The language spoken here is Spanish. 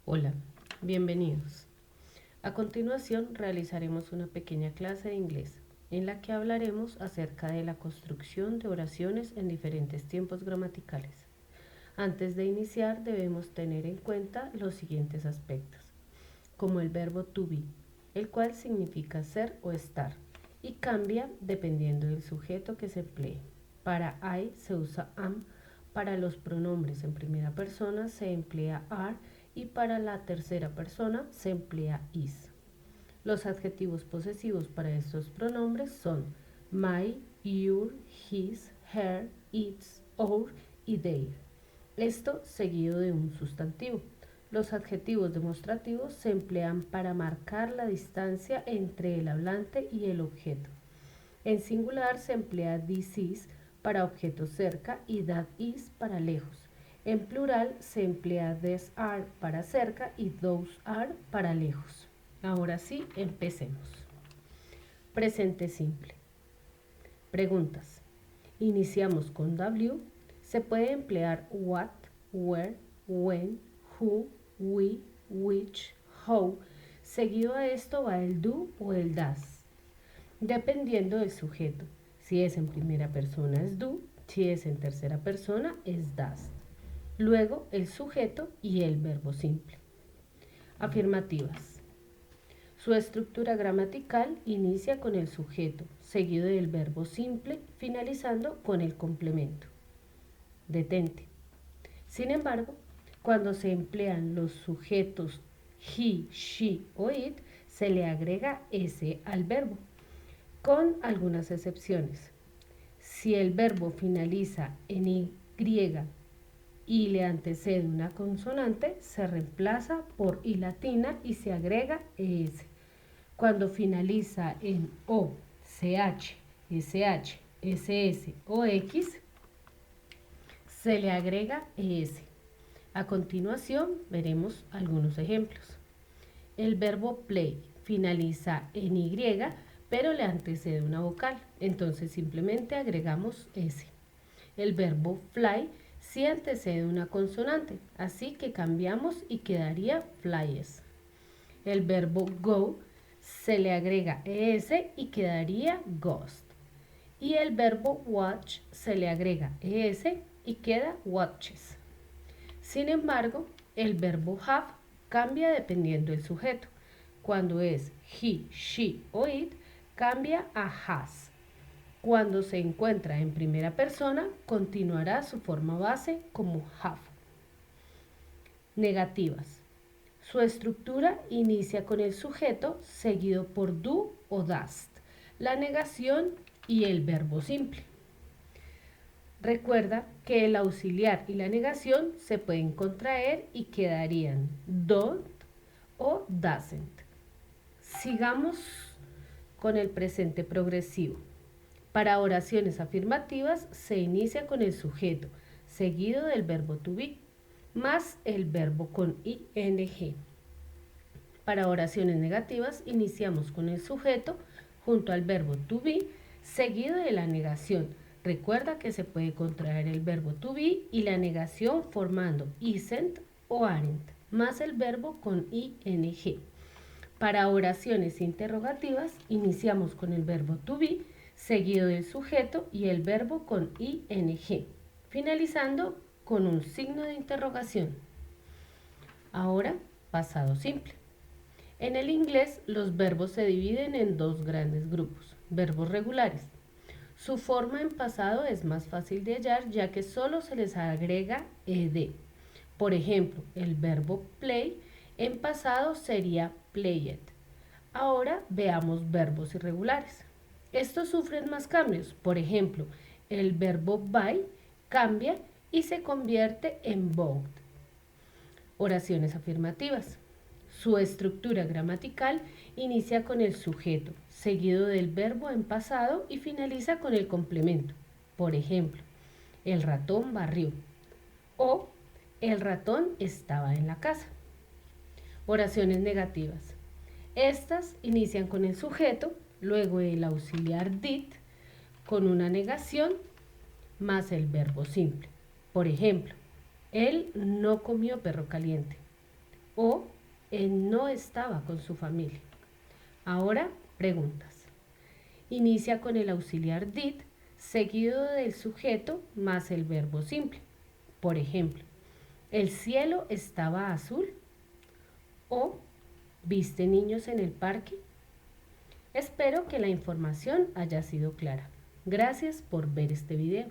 Hola, bienvenidos. A continuación realizaremos una pequeña clase de inglés en la que hablaremos acerca de la construcción de oraciones en diferentes tiempos gramaticales. Antes de iniciar debemos tener en cuenta los siguientes aspectos, como el verbo to be, el cual significa ser o estar y cambia dependiendo del sujeto que se emplee. Para I se usa am, para los pronombres en primera persona se emplea are y para la tercera persona se emplea is. Los adjetivos posesivos para estos pronombres son my, your, his, her, its, our y their. Esto seguido de un sustantivo. Los adjetivos demostrativos se emplean para marcar la distancia entre el hablante y el objeto. En singular se emplea this is para objetos cerca y that is para lejos. En plural se emplea these are para cerca y those are para lejos. Ahora sí, empecemos. Presente simple. Preguntas. Iniciamos con W. Se puede emplear what, where, when, who, we, which, how. Seguido a esto va el do o el does, dependiendo del sujeto. Si es en primera persona es do, si es en tercera persona es does. Luego el sujeto y el verbo simple. Afirmativas. Su estructura gramatical inicia con el sujeto, seguido del verbo simple, finalizando con el complemento. Detente. Sin embargo, cuando se emplean los sujetos he, she o it, se le agrega s al verbo, con algunas excepciones. Si el verbo finaliza en y y le antecede una consonante, se reemplaza por i latina y se agrega es. Cuando finaliza en o, ch, sh, ss o x, se le agrega es. A continuación veremos algunos ejemplos. El verbo play finaliza en y, pero le antecede una vocal, entonces simplemente agregamos s. El verbo fly sí antecede una consonante, así que cambiamos y quedaría flyes. El verbo go se le agrega es y quedaría ghost. Y el verbo watch se le agrega es y queda watches. Sin embargo, el verbo have cambia dependiendo del sujeto. Cuando es he, she o it, cambia a has. Cuando se encuentra en primera persona, continuará su forma base como have. Negativas. Su estructura inicia con el sujeto seguido por do o does, la negación y el verbo simple. Recuerda que el auxiliar y la negación se pueden contraer y quedarían don't o doesn't. Sigamos con el presente progresivo. Para oraciones afirmativas se inicia con el sujeto, seguido del verbo to be, más el verbo con ing. Para oraciones negativas iniciamos con el sujeto junto al verbo to be, seguido de la negación. Recuerda que se puede contraer el verbo to be y la negación formando isn't o aren't, más el verbo con ing. Para oraciones interrogativas iniciamos con el verbo to be, seguido del sujeto y el verbo con ing, finalizando con un signo de interrogación. Ahora, pasado simple. En el inglés, los verbos se dividen en dos grandes grupos, verbos regulares. Su forma en pasado es más fácil de hallar ya que solo se les agrega ed. Por ejemplo, el verbo play en pasado sería played. Ahora veamos verbos irregulares. Estos sufren más cambios. Por ejemplo, el verbo buy cambia y se convierte en bought. Oraciones afirmativas. Su estructura gramatical inicia con el sujeto, seguido del verbo en pasado y finaliza con el complemento. Por ejemplo, el ratón barrió o el ratón estaba en la casa. Oraciones negativas. Estas inician con el sujeto, luego el auxiliar did, con una negación, más el verbo simple. Por ejemplo, él no comió perro caliente. o él no estaba con su familia. Ahora, preguntas. Inicia con el auxiliar did seguido del sujeto más el verbo simple. Por ejemplo, ¿el cielo estaba azul? ¿O viste niños en el parque? Espero que la información haya sido clara. Gracias por ver este video.